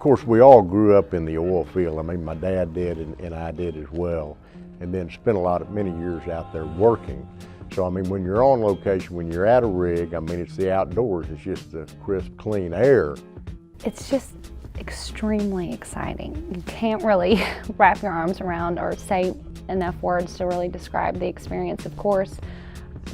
course, we all grew up in the oil field. I mean, my dad did and I did as well. And then spent many years out there working. So, I mean, when you're on location, when you're at a rig, I mean, it's the outdoors, it's just the crisp, clean air. It's just extremely exciting. You can't really wrap your arms around or say enough words to really describe the experience. Of course,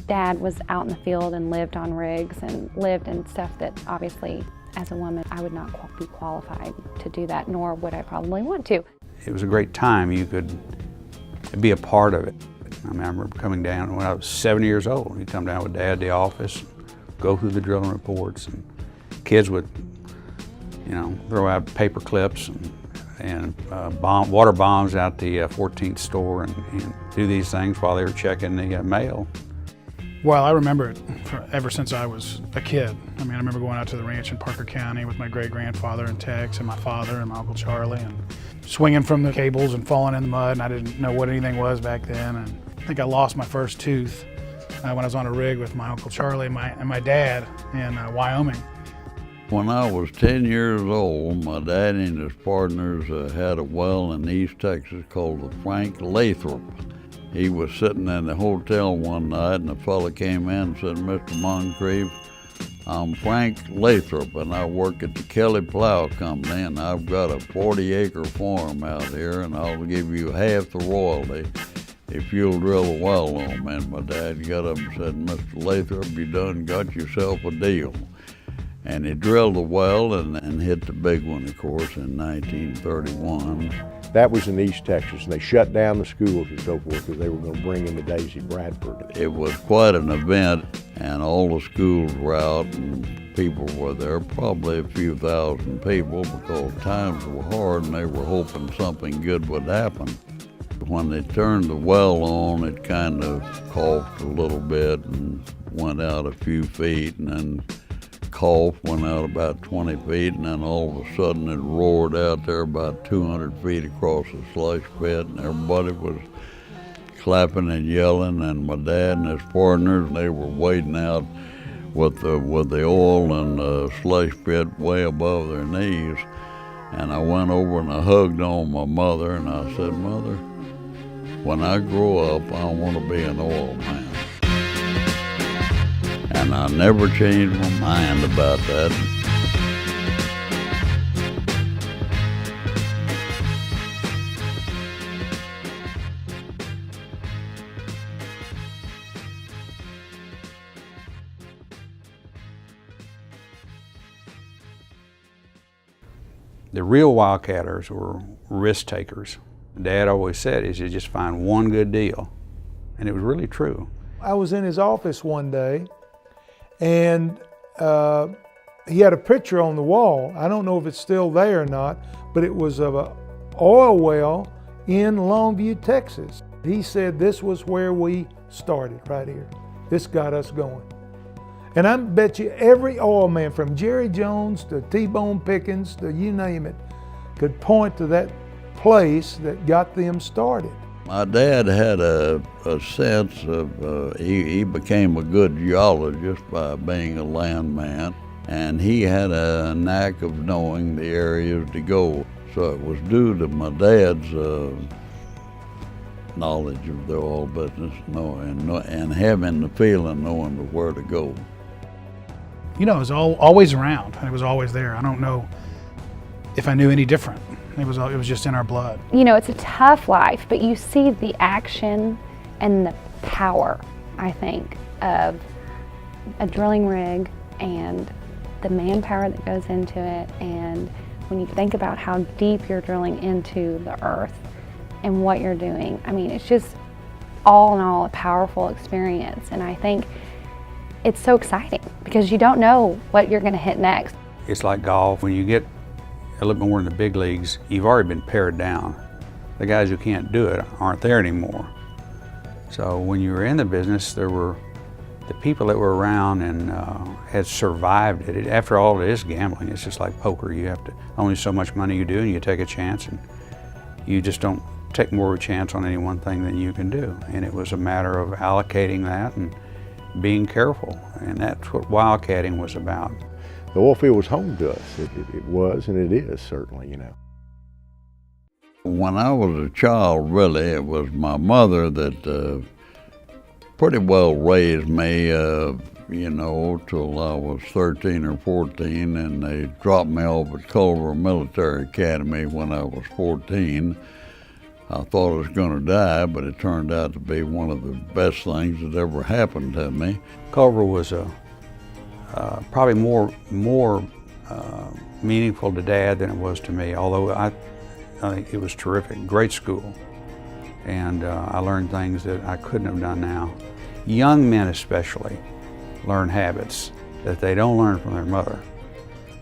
Dad was out in the field and lived on rigs and lived in stuff that obviously, as a woman, I would not be qualified to do that, nor would I probably want to. It was a great time. You could be a part of it. I mean, I remember coming down when I was 7 years old. You'd come down with Dad to the office, go through the drilling reports, and kids would, you know, throw out paper clips and water bombs out the 14th store and do these things while they were checking the mail. Well, I remember it ever since I was a kid. I mean, I remember going out to the ranch in Parker County with my great-grandfather and Tex and my father and my Uncle Charlie and swinging from the cables and falling in the mud, and I didn't know what anything was back then. And I think I lost my first tooth when I was on a rig with my Uncle Charlie and my dad in Wyoming. When I was 10 years old, my daddy and his partners had a well in East Texas called the Frank Lathrop. He was sitting in the hotel one night and a fella came in and said, "Mr. Moncrief, I'm Frank Lathrop and I work at the Kelly Plow Company and I've got a 40-acre farm out here and I'll give you half the royalty if you'll drill a well on me." And my dad got up and said, "Mr. Lathrop, you done got yourself a deal." And he drilled a well and hit the big one, of course, in 1931. That was in East Texas, and they shut down the schools and so forth because they were going to bring in the Daisy Bradford. It was quite an event, and all the schools were out and people were there, probably a few thousand people, because times were hard and they were hoping something good would happen. When they turned the well on, it kind of coughed a little bit and went out a few feet, and then cough went out about 20 feet, and then all of a sudden it roared out there about 200 feet across the slush pit, and everybody was clapping and yelling, and my dad and his partners, they were wading out with the oil and the slush pit way above their knees. And I went over and I hugged on my mother, and I said, "Mother, when I grow up, I want to be an oil man." And I never changed my mind about that. The real wildcatters were risk takers. Dad always said is you just find one good deal, and it was really true. I was in his office one day, and he had a picture on the wall. I don't know if it's still there or not, but it was of an oil well in Longview, Texas. He said this was where we started, right here. This got us going. And I bet you every oil man, from Jerry Jones to T-Bone Pickens to you name it, could point to that place that got them started. My dad had a sense of, he became a good geologist by being a landman, and he had a knack of knowing the areas to go. So it was due to my dad's knowledge of the oil business, and having the feeling, knowing where to go. You know, it was always around, and it was always there. I don't know if I knew any different. It was just in our blood. You know, it's a tough life, but you see the action and the power, I think, of a drilling rig and the manpower that goes into it. And when you think about how deep you're drilling into the earth and what you're doing, I mean, it's just all in all a powerful experience. And I think it's so exciting because you don't know what you're going to hit next. It's like golf. When you get a little more in the big leagues, you've already been pared down. The guys who can't do it aren't there anymore. So when you were in the business, there were the people that were around and had survived it. After all, it is gambling. It's just like poker. You have to, only so much money you do, and you take a chance, and you just don't take more of a chance on any one thing than you can do. And it was a matter of allocating that and being careful, and that's what wildcatting was about. the oil field was home to us. It was, and it is certainly, you know. When I was a child, really, it was my mother that pretty well raised me, you know, till I was 13 or 14, and they dropped me off at Culver Military Academy when I was 14. I thought I was going to die, but it turned out to be one of the best things that ever happened to me. Culver was probably more meaningful to Dad than it was to me, although I think it was terrific, great school. And I learned things that I couldn't have done now. Young men especially learn habits that they don't learn from their mother.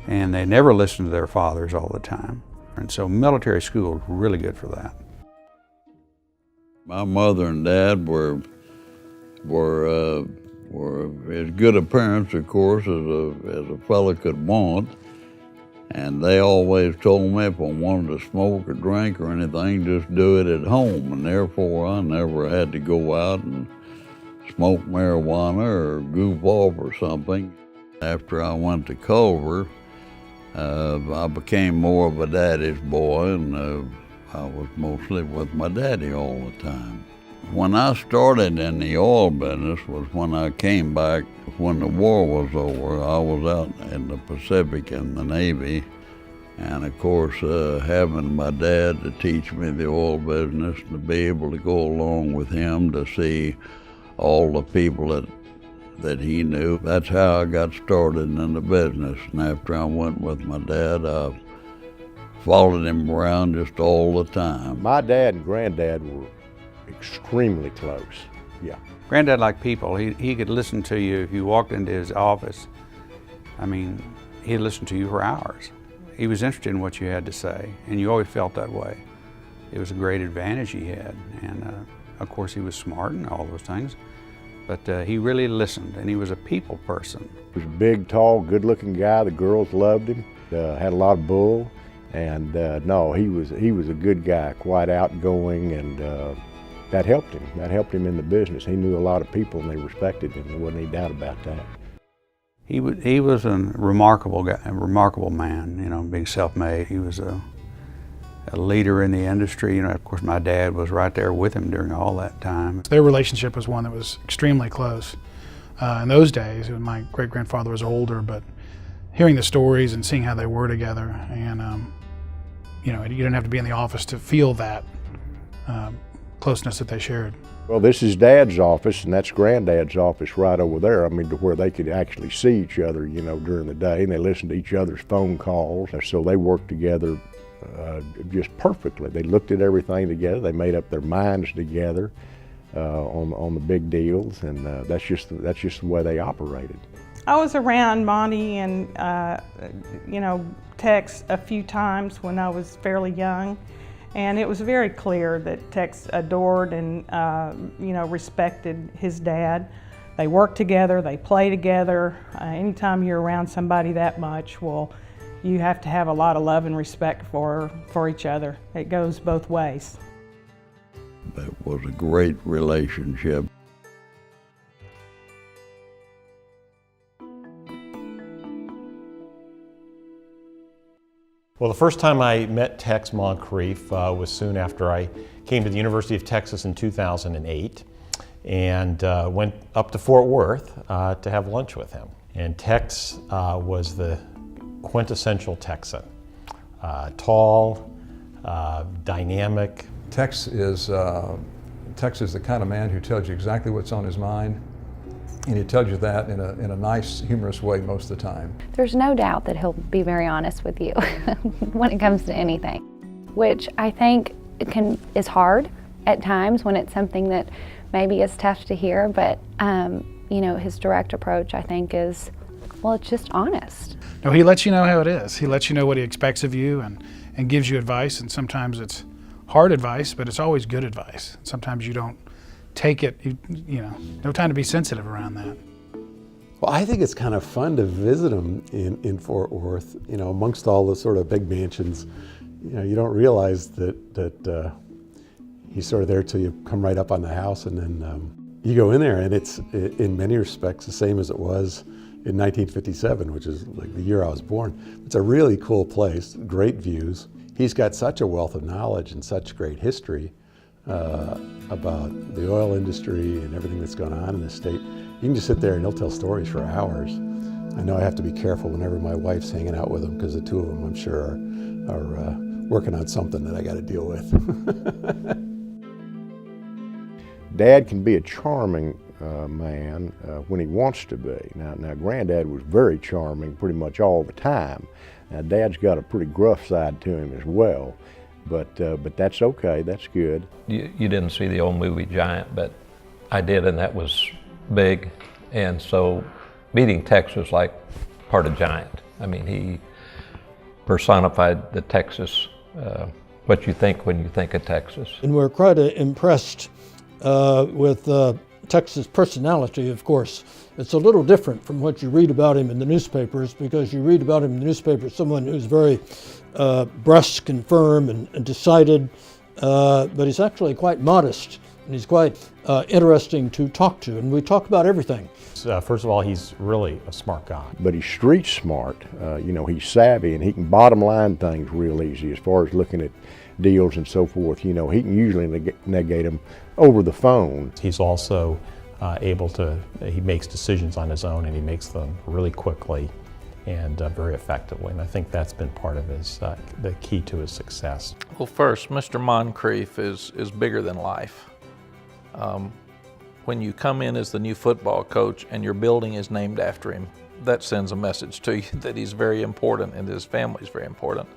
And they never listen to their fathers all the time. And so military school is really good for that. My mother and Dad were as good a parents, of course, as a fellow could want. And they always told me if I wanted to smoke or drink or anything, just do it at home. And therefore, I never had to go out and smoke marijuana or goof off or something. After I went to Culver, I became more of a daddy's boy, and I was mostly with my daddy all the time. When I started in the oil business was when I came back when the war was over. I was out in the Pacific in the Navy, and of course having my dad to teach me the oil business, to be able to go along with him to see all the people that he knew. That's how I got started in the business. And after I went with my dad, I followed him around just all the time. My dad and granddad were extremely close, yeah. Granddad liked people. He could listen to you if you walked into his office. I mean, he'd listen to you for hours. He was interested in what you had to say, and you always felt that way. It was a great advantage he had, and of course he was smart and all those things, but he really listened, and he was a people person. He was a big, tall, good-looking guy. The girls loved him, had a lot of bull, and no, he was a good guy, quite outgoing, and that helped him. That helped him in the business. He knew a lot of people, and they respected him. There wasn't any doubt about that. He was a remarkable guy, a remarkable man, you know, being self-made. He was a leader in the industry. You know, of course, my dad was right there with him during all that time. Their relationship was one that was extremely close. In those days, my great-grandfather was older, but hearing the stories and seeing how they were together, and you know, you didn't have to be in the office to feel that closeness that they shared. Well, this is Dad's office, and that's Granddad's office right over there. I mean, to where they could actually see each other, you know, during the day, and they listened to each other's phone calls. So they worked together just perfectly. They looked at everything together. They made up their minds together on the big deals, and that's just the way they operated. I was around Monty and you know, Tex a few times when I was fairly young. And it was very clear that Tex adored and you know, respected his dad. They worked together, they play together. Anytime you're around somebody that much, well, you have to have a lot of love and respect for each other. It goes both ways. It was a great relationship. Well, the first time I met Tex Moncrief was soon after I came to the University of Texas in 2008, and went up to Fort Worth to have lunch with him. And Tex was the quintessential Texan. Tall, dynamic. Tex is the kind of man who tells you exactly what's on his mind, and he tells you that in a nice, humorous way most of the time. There's no doubt that he'll be very honest with you when it comes to anything, which I think is hard at times when it's something that maybe is tough to hear, but you know, his direct approach, I think, is, well, it's just honest. No, he lets you know how it is. He lets you know what he expects of you, and gives you advice, and sometimes it's hard advice, but it's always good advice. Sometimes you don't take it, you know, no time to be sensitive around that. Well, I think it's kind of fun to visit him in Fort Worth, you know, amongst all the sort of big mansions. You know, you don't realize that he's sort of there till you come right up on the house, and then you go in there, and it's in many respects the same as it was in 1957, which is like the year I was born. It's a really cool place, great views. He's got such a wealth of knowledge and such great history about the oil industry and everything that's going on in the state. You can just sit there and he'll tell stories for hours. I know I have to be careful whenever my wife's hanging out with him, because the two of them, I'm sure, are working on something that I got to deal with. Dad can be a charming man when he wants to be. Now, Granddad was very charming pretty much all the time. Now, Dad's got a pretty gruff side to him as well, but that's okay, that's good. You didn't see the old movie Giant, but I did, and that was big. And so meeting Tex was like part of Giant. I mean, he personified the Texas, what you think when you think of Texas. And we're quite impressed with Tex's personality, of course. It's a little different from what you read about him in the newspapers, because you read about him in the newspapers, someone who's very brusque and firm and decided, but he's actually quite modest, and he's quite interesting to talk to, and we talk about everything. First of all, he's really a smart guy. But he's street smart, you know, he's savvy, and he can bottom line things real easy as far as looking at deals and so forth. You know, he can usually negate them over the phone. He's also he makes decisions on his own, and he makes them really quickly and very effectively. And I think that's been part of the key to his success. Well, first, Mr. Moncrief is bigger than life. When you come in as the new football coach and your building is named after him, that sends a message to you that he's very important and his family's very important.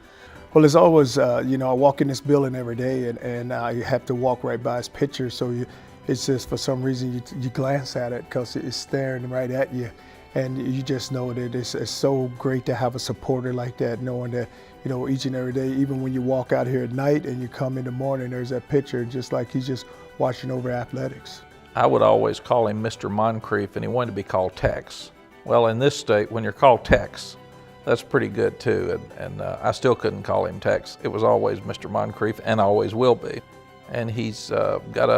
Well, it's always, you know, I walk in this building every day, and you have to walk right by his picture, so it's just for some reason you glance at it because it's staring right at you, and you just know that it's so great to have a supporter like that, knowing that, you know, each and every day, even when you walk out here at night and you come in the morning, there's that picture, just like he's just watching over athletics. I would always call him Mr. Moncrief, and he wanted to be called Tex. Well, in this state, when you're called Tex, that's pretty good too, and I still couldn't call him Tex. It was always Mr. Moncrief, and always will be. And he's got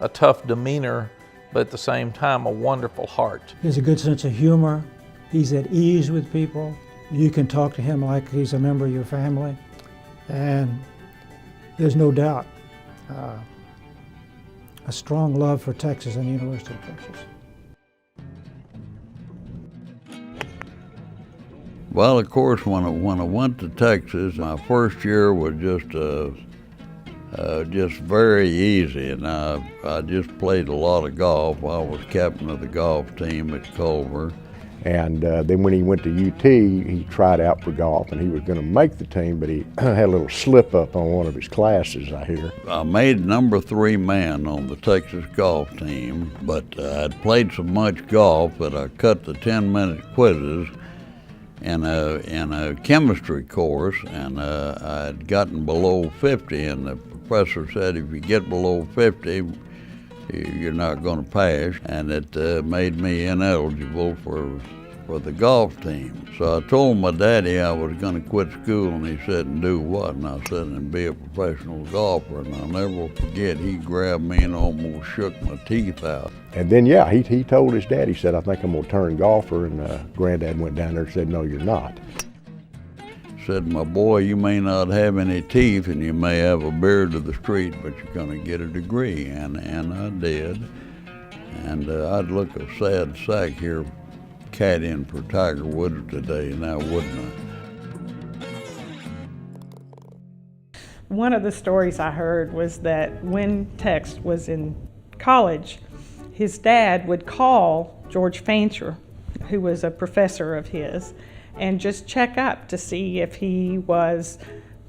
a tough demeanor, but at the same time, a wonderful heart. He has a good sense of humor. He's at ease with people. You can talk to him like he's a member of your family, and there's no doubt a strong love for Texas and the University of Texas. Well, of course, when I went to Texas, my first year was just very easy, and I just played a lot of golf. I was captain of the golf team at Culver. And then when he went to UT, he tried out for golf, and he was going to make the team, but he had a little slip up on one of his classes, I hear. I made number 3 man on the Texas golf team, but I'd played so much golf that I cut the 10-minute quizzes in a chemistry course, and I'd gotten below 50, and the professor said if you get below 50, you're not going to pass, and it made me ineligible for the golf team. So I told my daddy I was going to quit school, and he said, and do what? And I said, and be a professional golfer. And I'll never forget, he grabbed me and almost shook my teeth out. And then, yeah, he told his dad, he said, I think I'm going to turn golfer, and Granddad went down there and said, no, you're not. Said, my boy, you may not have any teeth and you may have a beard of the street, but you're going to get a degree. And I did. And I'd look a sad sack here caddying for Tiger Woods today, now wouldn't I? One of the stories I heard was that when Tex was in college, his dad would call George Fancher, who was a professor of his, and just check up to see if he was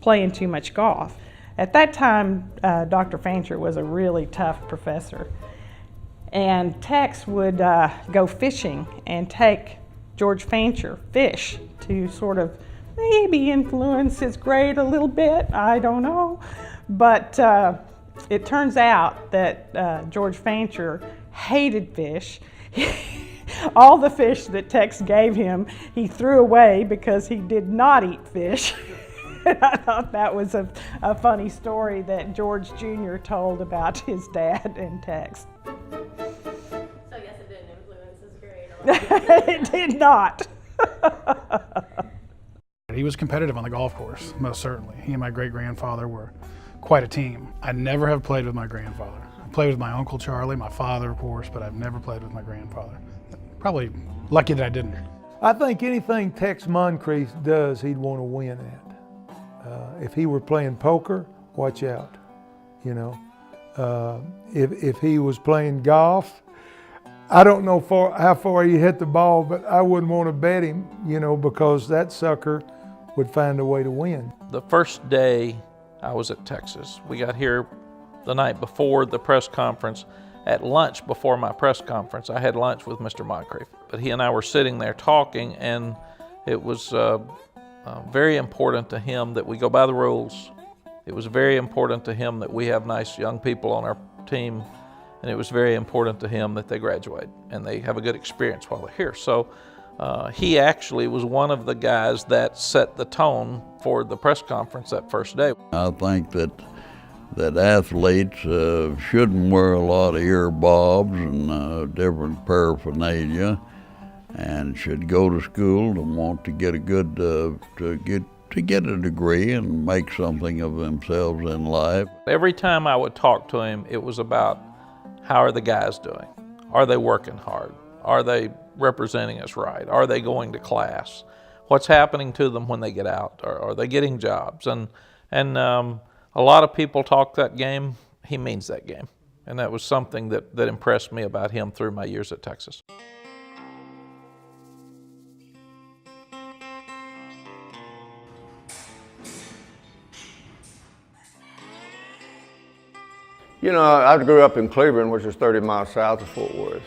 playing too much golf. At that time, Dr. Fancher was a really tough professor. And Tex would go fishing and take George Fancher fish to sort of maybe influence his grade a little bit, I don't know. But it turns out that George Fancher hated fish. All the fish that Tex gave him, he threw away because he did not eat fish. I thought that was a funny story that George Jr. told about his dad and Tex. So I guess it didn't influence his grade It did not. He was competitive on the golf course, most certainly. He and my great-grandfather were quite a team. I never have played with my grandfather. I played with my Uncle Charlie, my father, of course, but I've never played with my grandfather. Probably lucky that I didn't. I think anything Tex Moncrief does, he'd want to win at. If he were playing poker, watch out, you know. If he was playing golf, I don't know how far he hit the ball, but I wouldn't want to bet him, you know, because that sucker would find a way to win. The first day I was at Texas, we got here the night before the press conference. At lunch before my press conference, I had lunch with Mr. Moncrief. But he and I were sitting there talking, and it was very important to him that we go by the rules. It was very important to him that we have nice young people on our team, and it was very important to him that they graduate and they have a good experience while they're here. So he actually was one of the guys that set the tone for the press conference that first day. I think that athletes shouldn't wear a lot of ear bobs and different paraphernalia, and should go to school and want to get a good to get a degree and make something of themselves in life. Every time I would talk to him, it was about, how are the guys doing? Are they working hard? Are they representing us right? Are they going to class? What's happening to them when they get out? Are they getting jobs? And a lot of people talk that game. He means that game. And that was something that impressed me about him through my years at Texas. You know, I grew up in Cleveland, which is 30 miles south of Fort Worth.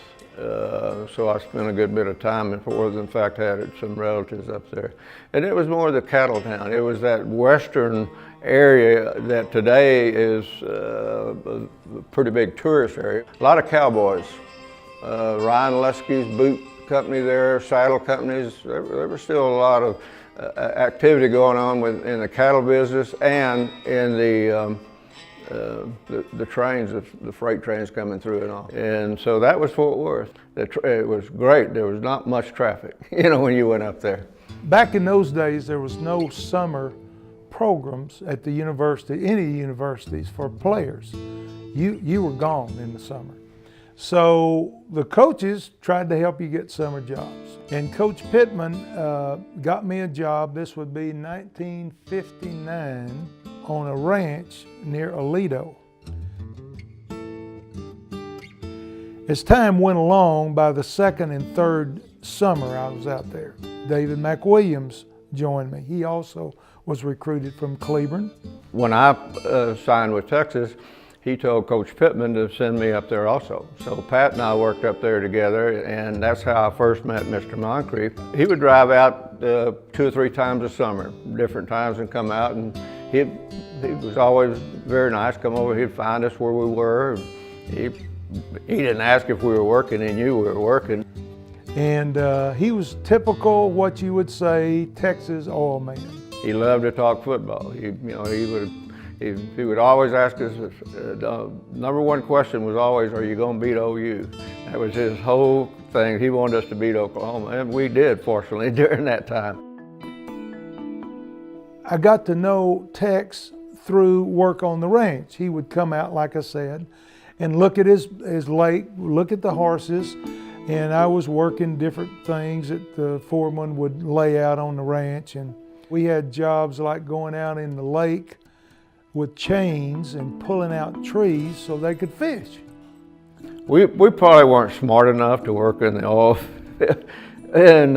So I spent a good bit of time in Fort Worth. In fact, I had some relatives up there. And it was more the cattle town. It was that western area that today is a pretty big tourist area. A lot of cowboys. Ryan Lusky's boot company there, saddle companies. There was still a lot of activity going on in the cattle business and in the trains, the freight trains coming through and all. And so that was Fort Worth. It was great. There was not much traffic, you know, when you went up there. Back in those days, there was no summer programs at the university, any universities, for players. You were gone in the summer. So the coaches tried to help you get summer jobs. And Coach Pittman got me a job. This would be 1959 on a ranch near Aledo. As time went along, by the second and third summer I was out there, David McWilliams joined me. He also was recruited from Cleveland. When I signed with Texas, he told Coach Pittman to send me up there also. So Pat and I worked up there together, and that's how I first met Mr. Moncrief. He would drive out 2 or 3 times a summer, different times, and come out, and he was always very nice. Come over, he'd find us where we were. He didn't ask if we were working, he knew we were working. And he was typical, what you would say, Texas oil man. He loved to talk football. He would always ask us, number one question was always, are you going to beat OU? That was his whole thing. He wanted us to beat Oklahoma, and we did, fortunately, during that time. I got to know Tex through work on the ranch. He would come out, like I said, and look at his lake, look at the horses, and I was working different things that the foreman would lay out on the ranch. And we had jobs like going out in the lake with chains and pulling out trees so they could fish. We probably weren't smart enough to work in the oil field. And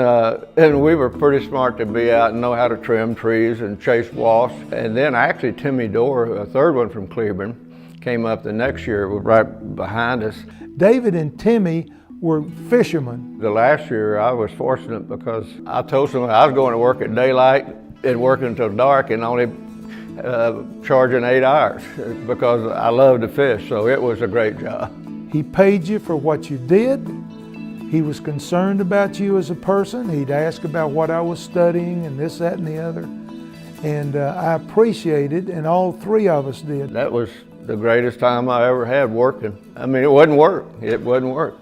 we were pretty smart to be out and know how to trim trees and chase wasps. And then actually Timmy Dorr, a third one from Cleveland, came up the next year, right behind us. David and Timmy were fishermen. The last year I was fortunate because I told someone I was going to work at daylight and working until dark and only charging 8 hours because I love to fish, so it was a great job. He paid you for what you did. He was concerned about you as a person. He'd ask about what I was studying and this, that, and the other. And I appreciated, and all 3 of us did. That was the greatest time I ever had working. I mean, it wouldn't work. It wouldn't work.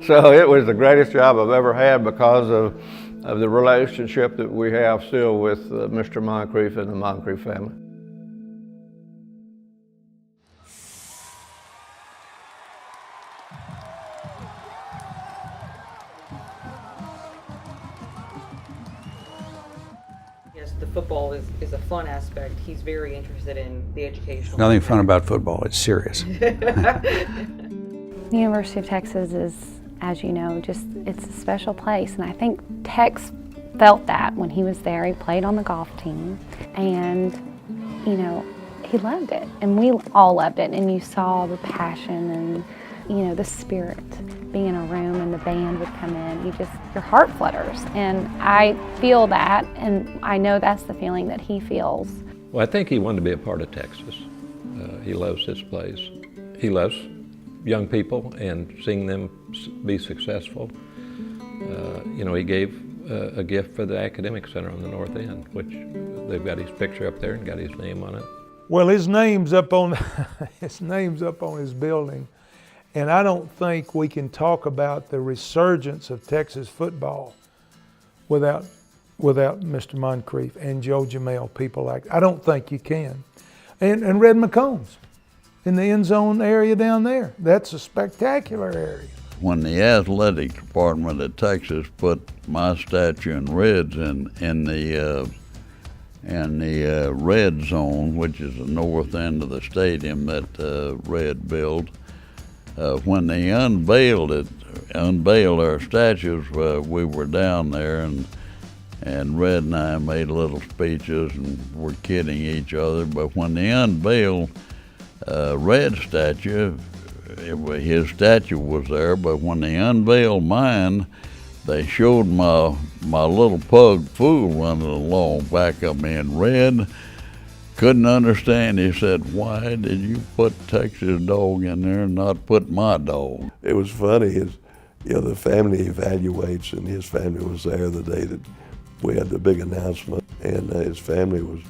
So it was the greatest job I've ever had because of the relationship that we have still with Mr. Moncrief and the Moncrief family. Yes, the football is a fun aspect. He's very interested in the educational. Nothing fun about football, it's serious. The University of Texas is, as you know, it's a special place, and I think Tex felt that when he was there. He played on the golf team, and you know, he loved it, and we all loved it, and you saw the passion and, you know, the spirit, being in a room and the band would come in, your heart flutters, and I feel that, and I know that's the feeling that he feels. Well, I think he wanted to be a part of Texas. He loves this place. He loves young people and seeing them be successful. You know, he gave a gift for the Academic Center on the North End, which they've got his picture up there and got his name on it. Well, his name's up on his name's up on his building, and I don't think we can talk about the resurgence of Texas football without Mr. Moncrief and Joe Jamel, people like that. I don't think you can. And Red McCombs in the end zone area down there. That's a spectacular area. When the athletic department of Texas put my statue and Red's in the red zone, which is the north end of the stadium that Red built, when they unveiled our statues, we were down there, and Red and I made little speeches and were kidding each other. But when they unveiled Red's statue, his statue was there, but when they unveiled mine, they showed my little pug fool running along back of me, and Red couldn't understand. He said, "Why did you put Texas dog in there and not put my dog?" It was funny. The family evaluates, and his family was there the day that we had the big announcement, and his family was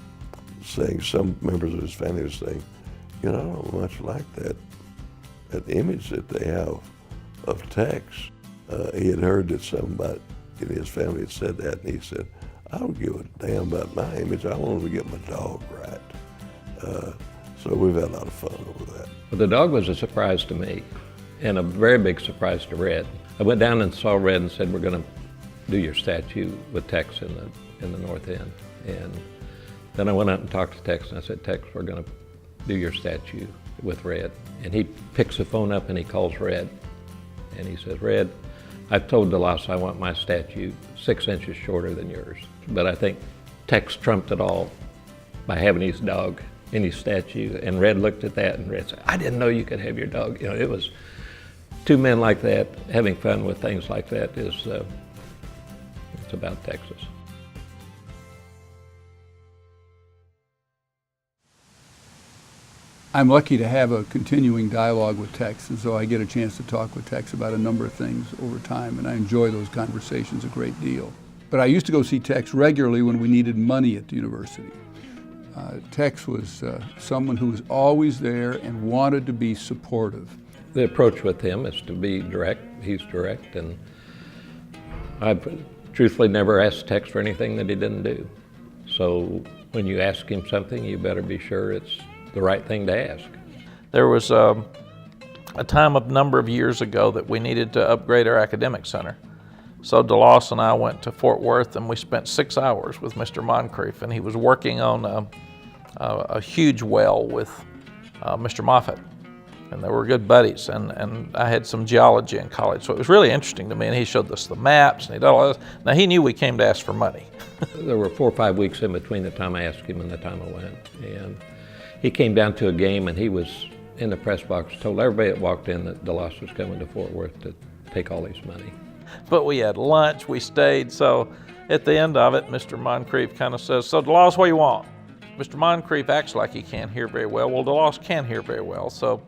saying, some members of his family were saying, I don't much like that image that they have of Tex. He had heard that somebody in his family had said that, and he said, "I don't give a damn about my image. I want to get my dog right." So we've had a lot of fun over that. Well, the dog was a surprise to me, and a very big surprise to Red. I went down and saw Red and said, "We're going to do your statue with Tex in the North End." And then I went out and talked to Tex, and I said, "Tex, we're going to do your statue with Red." And he picks the phone up and he calls Red, and he says, "Red, I've told DeLoss I want my statue 6 inches shorter than yours." But I think Tex trumped it all by having his dog in his statue. And Red looked at that, and Red said, "I didn't know you could have your dog." It was two men like that having fun with things like that is it's about Texas. I'm lucky to have a continuing dialogue with Tex, and so I get a chance to talk with Tex about a number of things over time, and I enjoy those conversations a great deal. But I used to go see Tex regularly when we needed money at the university. Tex was someone who was always there and wanted to be supportive. The approach with him is to be direct. He's direct, and I've truthfully never asked Tex for anything that he didn't do. So when you ask him something, you better be sure it's the right thing to ask. There was a time a number of years ago that we needed to upgrade our academic center. So DeLoss and I went to Fort Worth, and we spent 6 hours with Mr. Moncrief, and he was working on a huge well with Mr. Moffett, and they were good buddies, and I had some geology in college, so it was really interesting to me, and he showed us the maps, and he did all this. Now he knew we came to ask for money. There were 4 or 5 weeks in between the time I asked him and the time I went, and he came down to a game, and he was in the press box, told everybody that walked in that DeLoss was coming to Fort Worth to take all his money. But we had lunch, we stayed, so at the end of it, Mr. Moncrief kind of says, "So DeLoss, what do you want?" Mr. Moncrief acts like he can't hear very well. Well, DeLoss can hear very well, so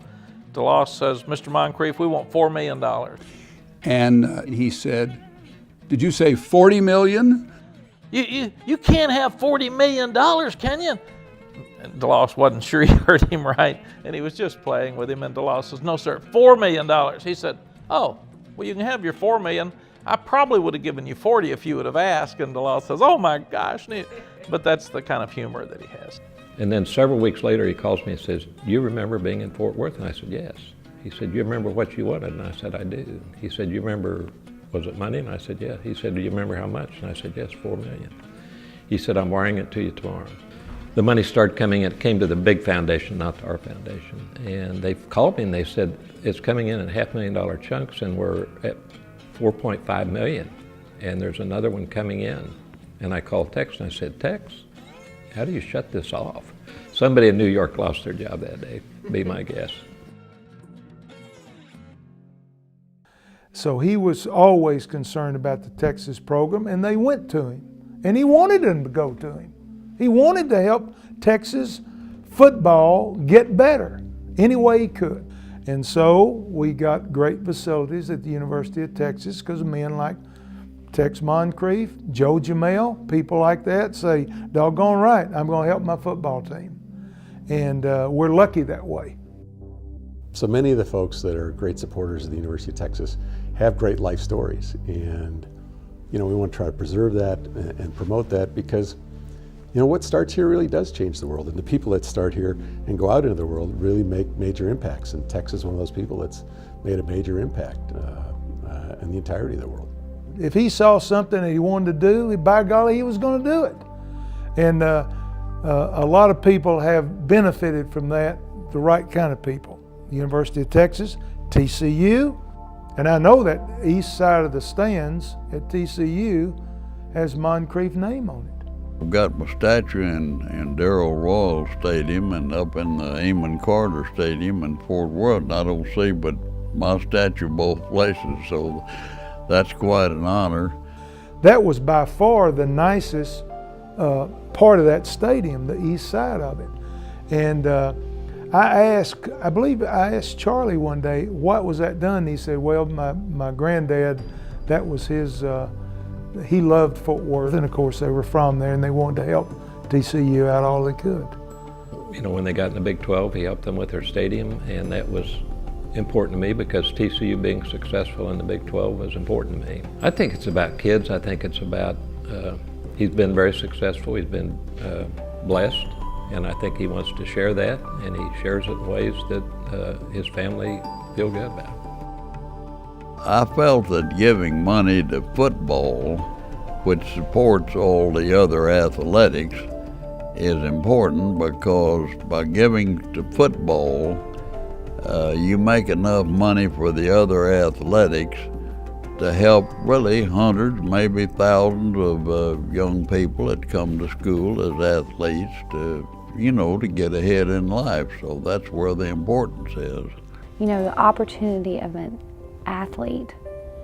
DeLoss says, "Mr. Moncrief, we want $4 million. And he said, "Did you say 40 million? You can't have $40 million, can you?" And DeLoss wasn't sure he heard him right, and he was just playing with him, and DeLoss says, "No, sir, $4 million." He said, "Oh, well, you can have your $4 million. I probably would have given you 40 if you would have asked." And DeLoss says, "Oh my gosh." But that's the kind of humor that he has. And then several weeks later, he calls me and says, "Do you remember being in Fort Worth?" And I said, "Yes." He said, "Do you remember what you wanted?" And I said, "I do." He said, "You remember, was it money?" And I said, "Yeah." He said, "Do you remember how much?" And I said, "Yes, $4 million." He said, "I'm wiring it to you tomorrow." The money started coming in. It came to the big foundation, not to our foundation. And they called me and they said, "It's coming in $500,000 chunks, and we're at $4.5 million. And there's another one coming in." And I called Tex and I said, "Tex, how do you shut this off?" Somebody in New York lost their job that day, be my guess. So he was always concerned about the Texas program, and they went to him. And he wanted them to go to him. He wanted to help Texas football get better any way he could. And so we got great facilities at the University of Texas because of men like Tex Moncrief, Joe Jamel, people like that say, "Doggone right, I'm going to help my football team." And we're lucky that way. So many of the folks that are great supporters of the University of Texas have great life stories. And we want to try to preserve that and promote that because what starts here really does change the world, and the people that start here and go out into the world really make major impacts. And Texas is one of those people that's made a major impact in the entirety of the world. If he saw something that he wanted to do, by golly, he was going to do it. And a lot of people have benefited from that, the right kind of people. The University of Texas, TCU, and I know that east side of the stands at TCU has Moncrief's name on it. I've got my statue in Darrell Royal Stadium and up in the Amon Carter Stadium in Fort Worth. I don't see but my statue both places, so that's quite an honor. That was by far the nicest part of that stadium, the east side of it. And I believe I asked Charlie one day, "What was that done?" He said, "Well, my granddad, that was his, he loved Fort Worth, and of course they were from there and they wanted to help TCU out all they could." When they got in the Big 12, he helped them with their stadium, and that was important to me because TCU being successful in the Big 12 was important to me. I think it's about kids. I think it's about, he's been very successful. He's been blessed, and I think he wants to share that, and he shares it in ways that his family feel good about. I felt that giving money to football, which supports all the other athletics, is important because by giving to football, you make enough money for the other athletics to help really hundreds, maybe thousands of young people that come to school as athletes to get ahead in life. So that's where the importance is. The opportunity of an athlete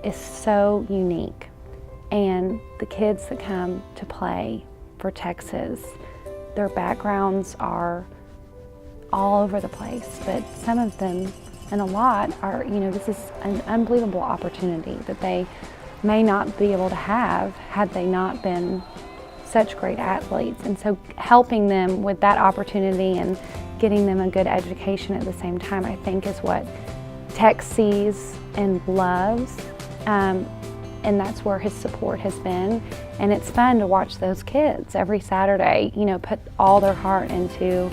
is so unique, and the kids that come to play for Texas, their backgrounds are all over the place, but some of them, and a lot, are, this is an unbelievable opportunity that they may not be able to have had they not been such great athletes. And so helping them with that opportunity and getting them a good education at the same time, I think is what Tex sees and loves, and that's where his support has been. And it's fun to watch those kids every Saturday, put all their heart into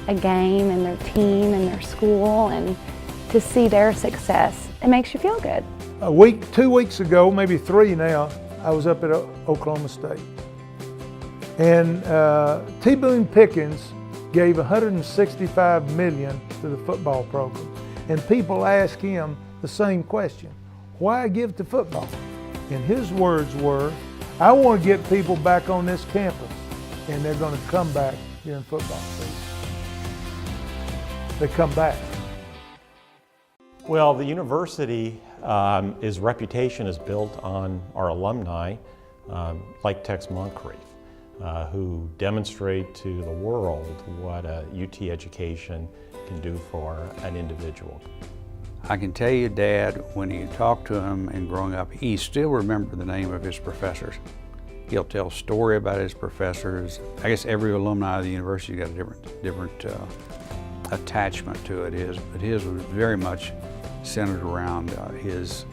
a game and their team and their school, and to see their success, it makes you feel good. 2 weeks ago, maybe 3 now, I was up at Oklahoma State. And T. Boone Pickens gave $165 million to the football program. And people ask him the same question, why give to football? And his words were, I want to get people back on this campus, and they're going to come back during football season. They come back. Well, the university, its reputation is built on our alumni, like Tex Moncrief, who demonstrate to the world what a UT education can do for an individual. I can tell you, Dad, when you talk to him and growing up, he still remembered the name of his professors. He'll tell a story about his professors. I guess every alumni of the university got a different attachment to it. But his was very much centered around his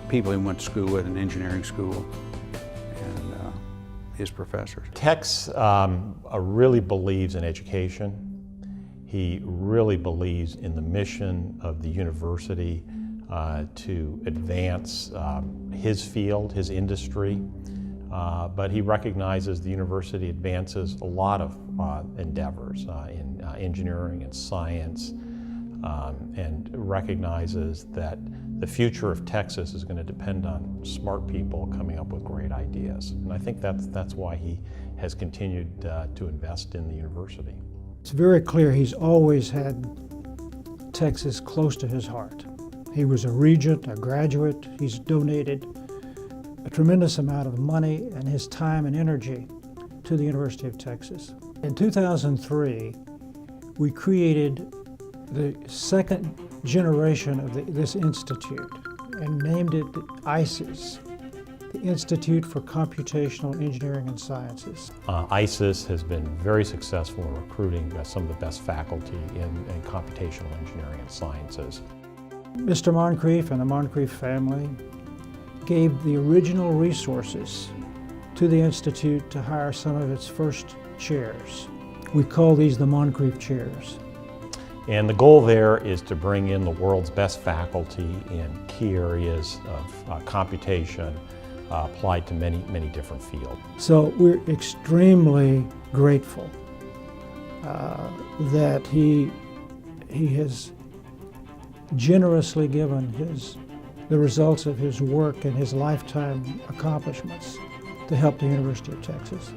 people he went to school with in engineering school and his professors. Tex really believes in education. He really believes in the mission of the university to advance his field, his industry, but he recognizes the university advances a lot of endeavors in engineering and science, and recognizes that the future of Texas is going to depend on smart people coming up with great ideas. And I think that's why he has continued to invest in the university. It's very clear he's always had Texas close to his heart. He was a regent, a graduate. He's donated a tremendous amount of money and his time and energy to the University of Texas. In 2003, we created the second generation of this institute and named it ICES, the Institute for Computational Engineering and Sciences. ICES has been very successful in recruiting some of the best faculty in computational engineering and sciences. Mr. Moncrief and the Moncrief family gave the original resources to the Institute to hire some of its first chairs. We call these the Moncrief chairs. And the goal there is to bring in the world's best faculty in key areas of computation applied to many, many different fields. So we're extremely grateful that he has generously given the results of his work and his lifetime accomplishments to help the University of Texas.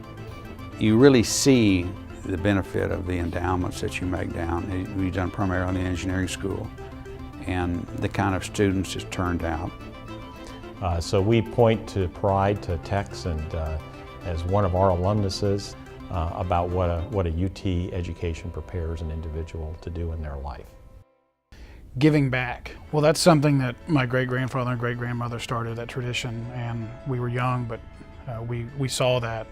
You really see the benefit of the endowments that you make down. We've done primarily in the engineering school, and the kind of students it's turned out. So we point to pride to Tex and as one of our alumnuses about what a UT education prepares an individual to do in their life. Giving back. Well, that's something that my great-grandfather and great-grandmother started, that tradition, and we were young, but we saw that,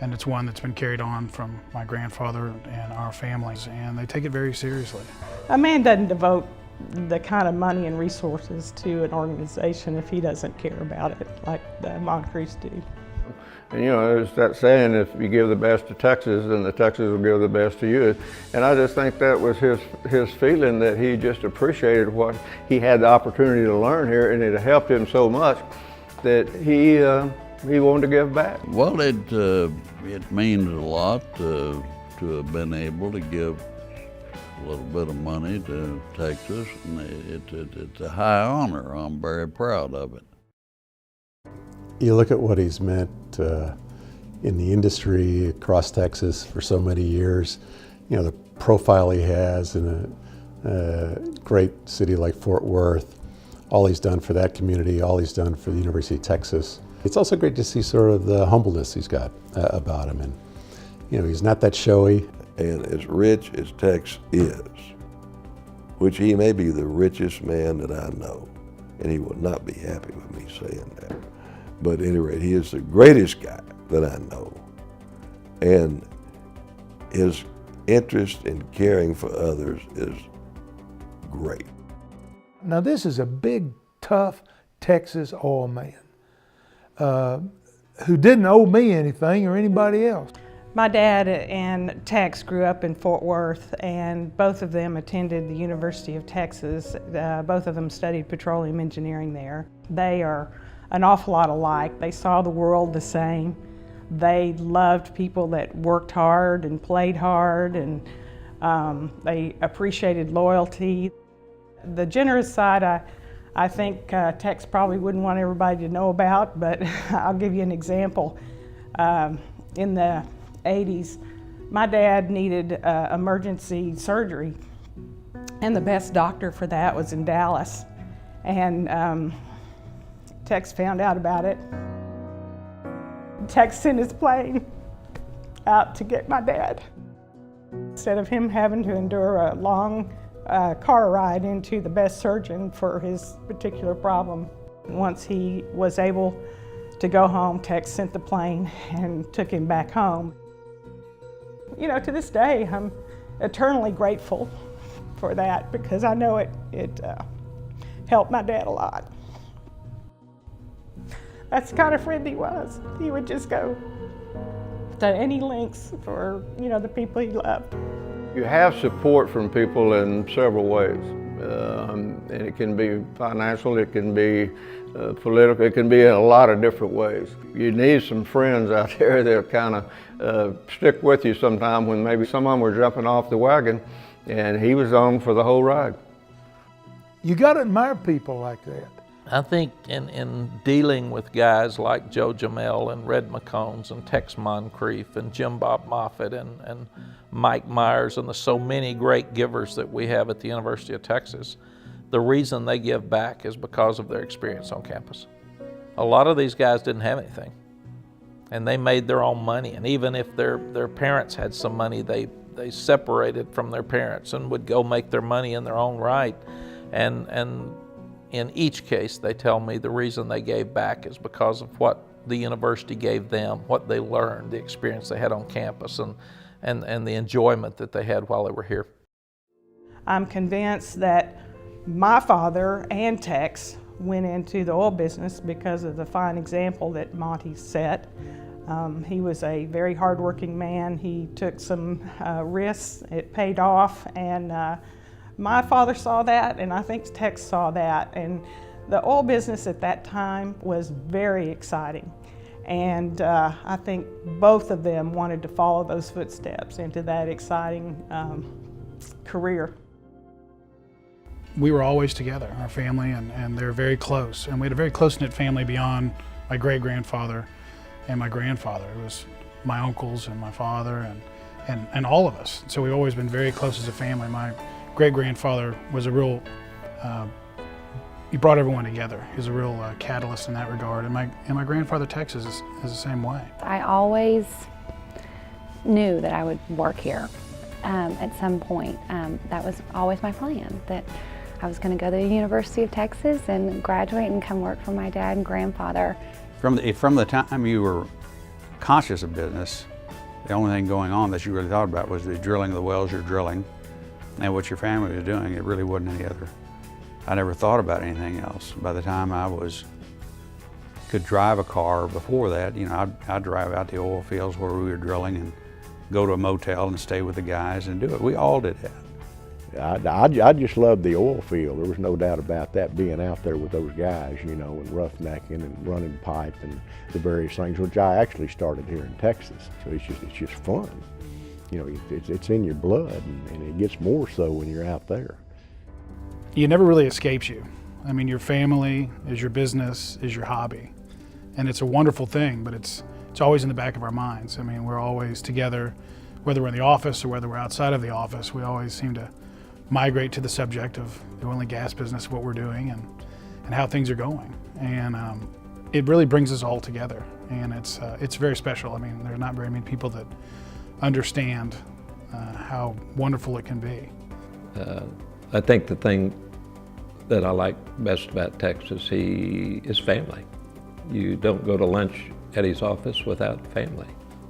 and it's one that's been carried on from my grandfather and our families, and they take it very seriously. A man doesn't devote the kind of money and resources to an organization if he doesn't care about it, like the Moncriefs do. And you know, there's that saying, if you give the best to Texas, then the Texas will give the best to you. And I just think that was his feeling, that he just appreciated what he had the opportunity to learn here, and it helped him so much that he wanted to give back. Well, it means a lot to have been able to give a little bit of money to Texas, and it's a high honor. I'm very proud of it. You look at what he's meant in the industry across Texas for so many years, you know, the profile he has in a great city like Fort Worth, all he's done for that community, all he's done for the University of Texas. It's also great to see sort of the humbleness he's got about him. And, you know, he's not that showy. And as rich as Tex is, which he may be the richest man that I know, and he will not be happy with me saying that. But at any rate, he is the greatest guy that I know. And his interest in caring for others is great. Now this is a big, tough Texas oil man who didn't owe me anything or anybody else. My dad and Tex grew up in Fort Worth, and both of them attended the University of Texas. Both of them studied petroleum engineering there. They are an awful lot alike. They saw the world the same. They loved people that worked hard and played hard, and they appreciated loyalty. The generous side, I think Tex probably wouldn't want everybody to know about, but I'll give you an example. In the 80s, my dad needed emergency surgery, and the best doctor for that was in Dallas. And Tex found out about it. Tex sent his plane out to get my dad. Instead of him having to endure a long car ride into the best surgeon for his particular problem. Once he was able to go home. Tex sent the plane and took him back home. You know, to this day, I'm eternally grateful for that because I know it helped my dad a lot. That's the kind of friend he was. He would just go to any lengths for, you know, the people he loved. You have support from people in several ways. And it can be financial, it can be political, it can be in a lot of different ways. You need some friends out there that kind of stick with you sometime when maybe some of them were jumping off the wagon and he was on for the whole ride. You got to admire people like that. I think in dealing with guys like Joe Jamel and Red McCombs and Tex Moncrief and Jim Bob Moffitt and Mike Myers and the so many great givers that we have at the University of Texas, the reason they give back is because of their experience on campus. A lot of these guys didn't have anything and they made their own money, and even if their parents had some money, they separated from their parents and would go make their money in their own right. And in each case, they tell me the reason they gave back is because of what the university gave them, what they learned, the experience they had on campus, and the enjoyment that they had while they were here. I'm convinced that my father and Tex went into the oil business because of the fine example that Monty set. He was a very hardworking man. He took some risks. It paid off, and my father saw that, and I think Tex saw that. And the oil business at that time was very exciting. And I think both of them wanted to follow those footsteps into that exciting career. We were always together, our family, and they're very close. And we had a very close-knit family beyond my great-grandfather and my grandfather. It was my uncles and my father and all of us. So we've always been very close as a family. My great-grandfather was a real, he brought everyone together. He was a real catalyst in that regard. And my grandfather Tex is the same way. I always knew that I would work here at some point. That was always my plan, that I was going to go to the University of Texas and graduate and come work for my dad and grandfather. From the time you were conscious of business, the only thing going on that you really thought about was the drilling of the wells you're drilling and what your family was doing. It really wasn't any other. I never thought about anything else. By the time I could drive a car before that, you know, I'd drive out the oil fields where we were drilling and go to a motel and stay with the guys and do it. We all did that. I just loved the oil field. There was no doubt about that, being out there with those guys, you know, and roughnecking and running pipe and the various things, which I actually started here in Texas. So it's just fun. You know, it's in your blood, and it gets more so when you're out there. It never really escapes you. I mean, your family is your business, is your hobby. And it's a wonderful thing, but it's always in the back of our minds. I mean, we're always together, whether we're in the office or whether we're outside of the office. We always seem to migrate to the subject of the oil and gas business, what we're doing and how things are going. And it really brings us all together. And it's very special. I mean, there are not very many people that understand how wonderful it can be. I think the thing that I like best about Tex is his family. You don't go to lunch at his office without family.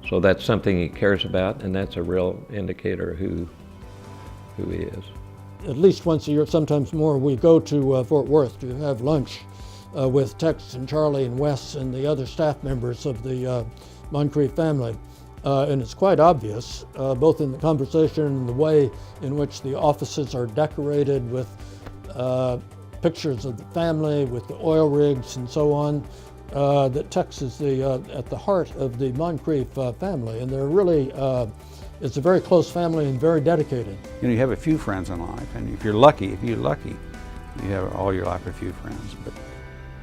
So that's something he cares about, and that's a real indicator of who he is. At least once a year, sometimes more, we go to Fort Worth to have lunch with Tex and Charlie and Wes and the other staff members of the Moncrief family. And it's quite obvious, both in the conversation and the way in which the offices are decorated with pictures of the family, with the oil rigs and so on, that Tex is at the heart of the Moncrief family. And they're really, it's a very close family and very dedicated. You know, you have a few friends in life, and if you're lucky, you have all your life a few friends, but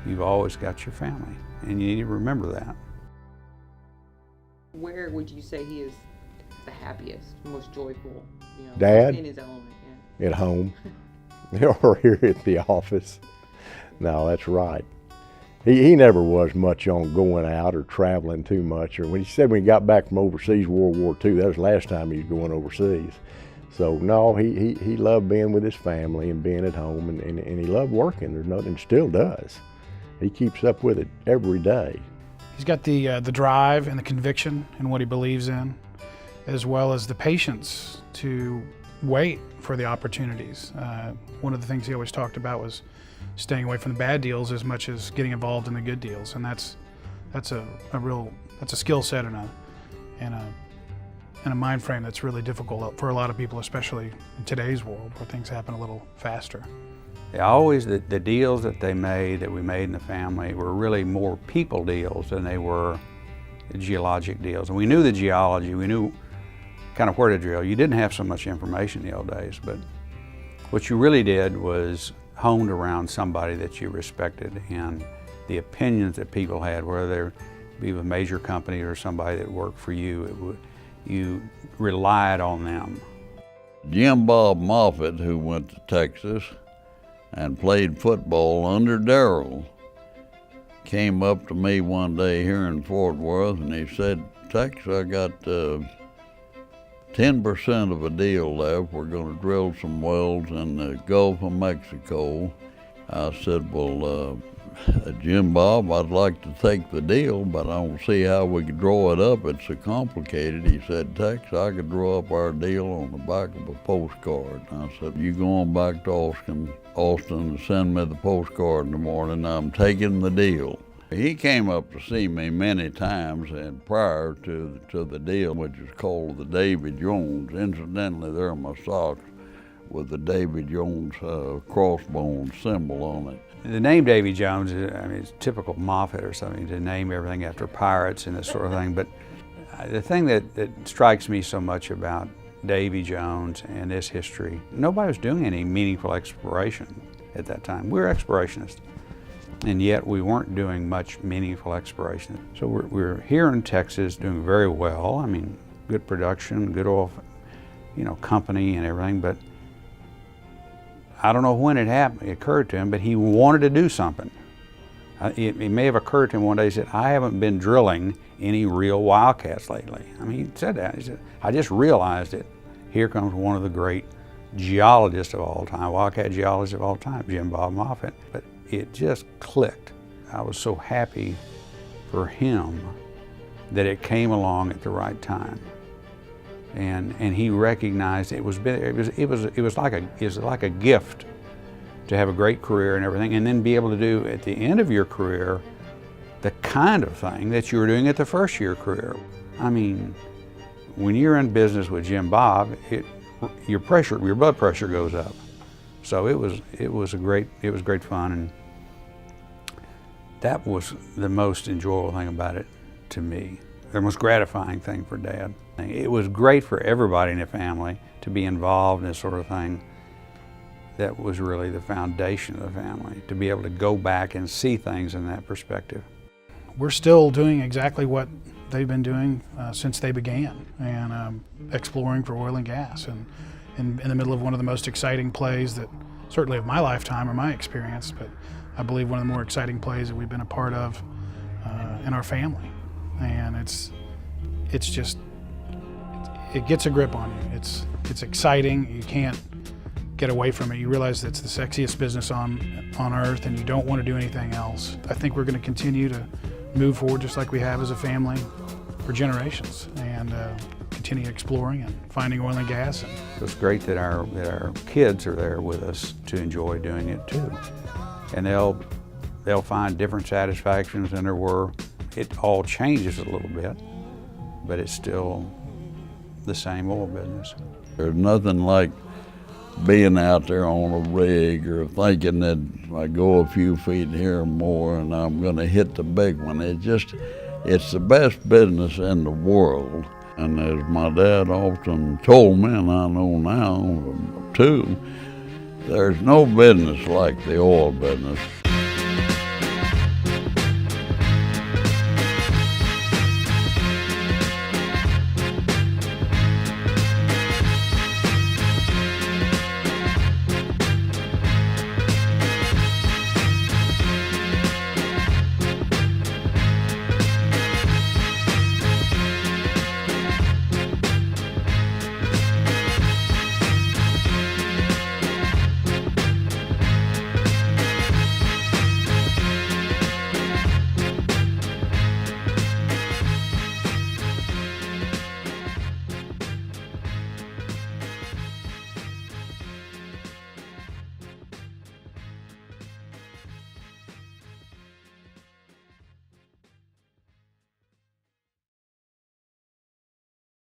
you've always got your family, and you need to remember that. Where would you say he is the happiest, most joyful? You know, Dad? In his element, yeah. At home. Or here at the office. No, that's right. He never was much on going out or traveling too much. Or when he said when he got back from overseas, World War II, that was the last time he was going overseas. So no, he loved being with his family and being at home, and he loved working. There's nothing, still does. He keeps up with it every day. He's got the drive and the conviction in what he believes in, as well as the patience to wait for the opportunities. One of the things he always talked about was staying away from the bad deals as much as getting involved in the good deals, and that's a skill set and a mind frame that's really difficult for a lot of people, especially in today's world where things happen a little faster. Always the deals that we made in the family were really more people deals than they were geologic deals. And we knew the geology, we knew kind of where to drill. You didn't have so much information in the old days, but what you really did was honed around somebody that you respected and the opinions that people had, whether they be with a major company or somebody that worked for you. You relied on them. Jim Bob Moffitt, who went to Texas and played football under Darrell, came up to me one day here in Fort Worth and he said, "Tex, I got 10% of a deal left. We're going to drill some wells in the Gulf of Mexico." I said, "Well, Jim Bob, I'd like to take the deal, but I don't see how we could draw it up. It's so complicated." He said, "Tex, I could draw up our deal on the back of a postcard." And I said, "You go on back to Austin and send me the postcard in the morning. I'm taking the deal." He came up to see me many times, and prior to the deal, which is called the Davy Jones. Incidentally, there are my socks with the Davy Jones crossbone symbol on it. The name Davy Jones, it's typical Moffitt or something to name everything after pirates and this sort of thing. But the thing that strikes me so much about Davy Jones and this history, nobody was doing any meaningful exploration at that time. We were explorationists, and yet we weren't doing much meaningful exploration. So we're here in Texas doing very well. I mean, good production, good oil, company and everything, but I don't know when it occurred to him, but he wanted to do something. It may have occurred to him one day, he said, "I haven't been drilling any real wildcats lately." I mean, he said that. He said, "I just realized it. Here comes one of the great geologists of all time, wildcat geologists of all time, Jim Bob Moffitt." But it just clicked. I was so happy for him that it came along at the right time. And he recognized it was like a gift to have a great career and everything, and then be able to do at the end of your career the kind of thing that you were doing at the first of your career. I mean, when you're in business with Jim Bob, your blood pressure goes up. So it was great fun, and that was the most enjoyable thing about it to me. The most gratifying thing for Dad. It was great for everybody in the family to be involved in this sort of thing. That was really the foundation of the family, to be able to go back and see things in that perspective. We're still doing exactly what they've been doing since they began, and exploring for oil and gas, and in the middle of one of the most exciting plays that certainly of my lifetime or my experience, but I believe one of the more exciting plays that we've been a part of in our family. And it's just, it gets a grip on you. It's exciting. You can't get away from it. You realize it's the sexiest business on earth, and you don't want to do anything else. I think we're going to continue to move forward just like we have as a family for generations, and continue exploring and finding oil and gas. It's great that our kids are there with us to enjoy doing it too, and they'll find different satisfactions than there were. It all changes a little bit, but it's still the same oil business. There's nothing like being out there on a rig or thinking that I go a few feet here or more and I'm going to hit the big one. It's the best business in the world. And as my dad often told me, and I know now too, there's no business like the oil business.